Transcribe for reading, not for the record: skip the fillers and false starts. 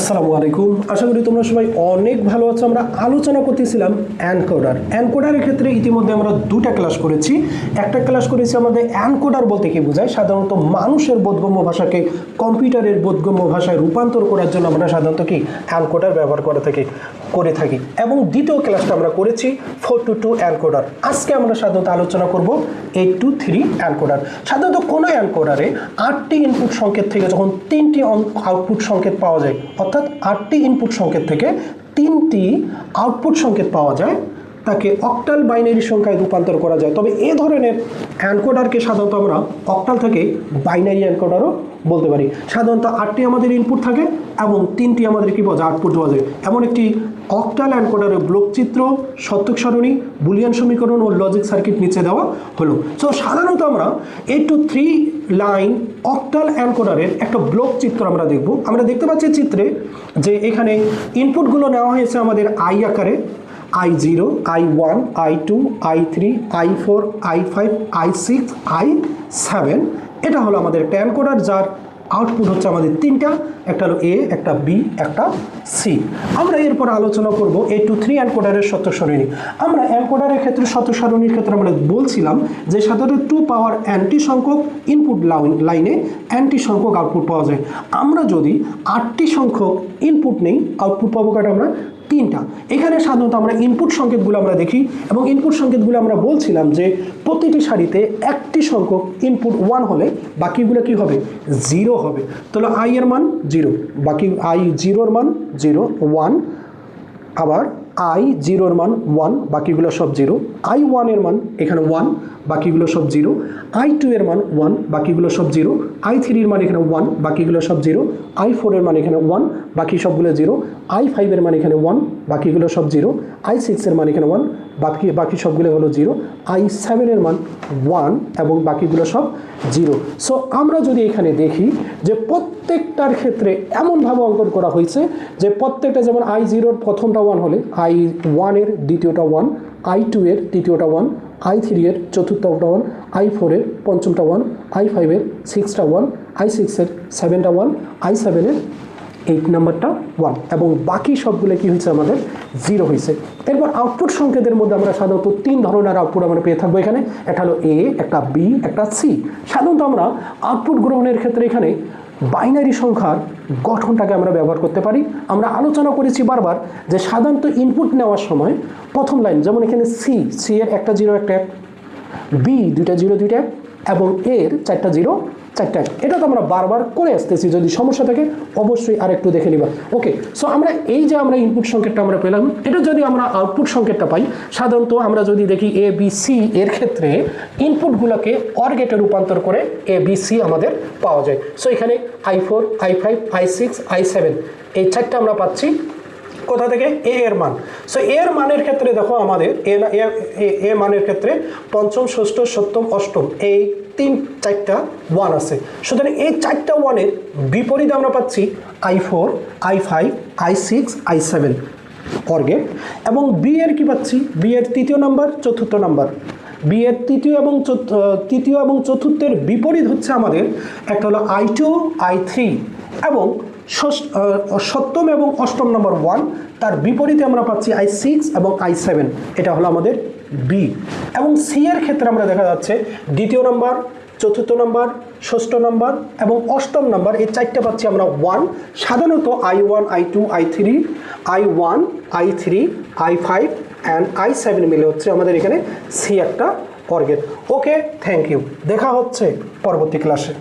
আসসালামু আলাইকুম, আশা করি তোমরা সবাই অনেক ভালো আছো। আমরা আলোচনা করতেছিলাম এনকোডারের ক্ষেত্রে ইতিমধ্যে আমরা দুটা ক্লাস করেছি। একটা ক্লাস করেছি আমাদের এনকোডার বলতে কি বোঝায়, সাধারণত মানুষের বোধগম্য ভাষাকে কম্পিউটারের বোধগম্য ভাষায় রূপান্তর করার জন্য আমরা সাধারণত কি এনকোডার ব্যবহার করে থাকি। এবং দ্বিতীয় ক্লাসটা আমরা করেছি 422 এনকোডার। আজকে আমরা সাধারণত আলোচনা করব 823 এনকোডার। সাধারণত কোনো এনকোডারে 8টি ইনপুট সংকেত থেকে যখন 3টি আউটপুট সংকেত পাওয়া যায়, অর্থাৎ 8টি ইনপুট সংকেত থেকে 3টি আউটপুট সংকেত পাওয়া যায়, তাকে অক্টাল বাইনারি সংখ্যায় রূপান্তর করা যায়। তবে এ ধরনের এনকোডারকে সাধারণত আমরা অক্টাল থেকে বাইনারি এনকোডারও বলতে পারি। সাধারণত 8টি আমাদের ইনপুট থাকে এবং 3টি আমাদের কি পাওয়া যায়, আউটপুট পাওয়া যায়। এমন একটি অক্টাল এনকোডারের ব্লক চিত্র, সত্যক সারণী, বুলিয়ান সমীকরণ ও লজিক সার্কিট নিচে দেওয়া হলো। সো সাধারণত আমরা 823 লাইন অক্টাল এনকোডারের একটা ব্লক চিত্র আমরা দেখব। আমরা দেখতে পাচ্ছি চিত্রে যে এখানে ইনপুটগুলো নেওয়া হয়েছে আমাদের আই আকারে, I0, I1, I2, I3, I4, I5, I6, I7। এটা হলো আমাদের একটা এনকোডার, যার আউটপুট হচ্ছে আমাদের তিনটা, একটা হলো এ, একটা বি, একটা সি। আমরা এরপর আলোচনা করব 823 এনকোডারের সত্যক সারণী। আমরা এনকোডারের ক্ষেত্রে সত্যক সারণীর ক্ষেত্রে আমরা বলছিলাম যে সাধারণত 2 পাওয়ার এনটি সংখ্যক ইনপুট লাইনে এনটি সংখ্যক আউটপুট পাওয়া যায়। আমরা যদি 8টি সংখ্যক ইনপুট নেই, আউটপুট পাবো কাটা আমরা তিনটা। এখানে সাধারণত আমরা ইনপুট সংকেতগুলো আমরা দেখি এবং ইনপুট সংকেতগুলো আমরা বলছিলাম যে প্রতিটি সারিতে একটি সংখ্যক ইনপুট 1 হলে বাকিগুলো কি হবে, 0 হবে। তাহলে আই এর মান 0, বাকি I0 এর মান 0, 1, আবার I0 এর মান 1, বাকিগুলো সব 0, I1 এর মান এখানে 1, বাকিগুলো সব 0, I2 এর মান 1, বাকিগুলো সব 0, I3 এর মান এখানে 1, বাকিগুলো সব 0, I4 এর মান এখানে 1, বাকি সবগুলো 0, I5 এর মান এখানে 1, বাকিগুলো সব 0, I6 এর মান এখানে 1, বাকি সবগুলো হলো 0, I7 এর মান 1 এবং বাকিগুলো সব 0। সো আমরা যদি এখানে দেখি যে প্রত্যেকটার ক্ষেত্রে এমনভাবে অঙ্কন করা হয়েছে যে প্রত্যেকটা, যেমন I0 এর প্রথমটা 1 হলে I1 এর দ্বিতীয়টা 1, I2 এর তৃতীয়টা 1, I3 এর চতুর্থটা 1, I4 এর পঞ্চমটা 1, I5 এর 6টা 1, I6 এর 7টা 1, I7 এর 8 নাম্বারটা 1 এবং বাকি সবগুলো কি হয়েছে, আমাদের 0 হয়েছে। এরপর আউটপুট সংকেতের মধ্যে আমরা সাধারণত 3 ধরনের আউটপুট আমরা পেয়ে থাকবো এখানে। একটা হলো এ, একটা বি, একটা সি। সাধারণত আমরা আউটপুট গ্রহণের ক্ষেত্রে এখানে বাইনারি সংখ্যার গঠনটাকে আমরা ব্যবহার করতে পারি। আমরা আলোচনা করেছি বারবার যে সাধারণত ইনপুট নেওয়ার সময় প্রথম লাইন, যেমন এখানে সি এর একটা 0 একটা 1, বি 2টা 0 2টা 1 এবং এর 4টা 0 4টা 1। এটা তো আমরা বারবার করে আসতেছি, যদি সমস্যা থাকে অবশ্যই আরেকটু দেখে নিবা। ওকে, সো আমরা এই যে আমরা ইনপুট সংকেতটা আমরা পেলাম, এটা যদি আমরা আউটপুট সংকেতটা পাই, সাধারণত আমরা যদি দেখি এ বি সি এর ক্ষেত্রে ইনপুটগুলোকে অর গেটে রূপান্তর করে এ বি সি আমাদের পাওয়া যায়। সো এখানে I4, I5, I6, I7 এই 4টা আমরা পাচ্ছি কোথা থেকে, এ এর মান। সো এর মানের ক্ষেত্রে দেখো আমাদের এ মানের ক্ষেত্রে পঞ্চম, ষষ্ঠ, সপ্তম, অষ্টম এই 4টা 1 আছে। সুতরাং এই 4টা 1-এর বিপরীতে আমরা পাচ্ছি I4, I5, I6, I7 or gate. এবং বি এর কি পাচ্ছি, বি এর তৃতীয় নাম্বার, চতুর্থ নাম্বার। বি এর তৃতীয় এবং চতুর্থের বিপরীত হচ্ছে আমাদের একটা হলো I2, I3 এবং সপ্তম এবং অষ্টম নম্বর 1, তার বিপরীতে আমরা পাচ্ছি I6 এবং I7। এটা হলো আমাদের বি। এবং সি এর ক্ষেত্রে আমরা দেখা যাচ্ছে দ্বিতীয় নাম্বার, চতুর্থ নাম্বার, ষষ্ঠ নাম্বার এবং অষ্টম নাম্বার এই 4টা পাচ্ছি আমরা 1। সাধারণত I1, I2, I3 I5 and I7 মিলে হচ্ছে আমাদের এখানে সি একটা OR gate. Okay, thank you. দেখা হচ্ছে পরবর্তী ক্লাসে।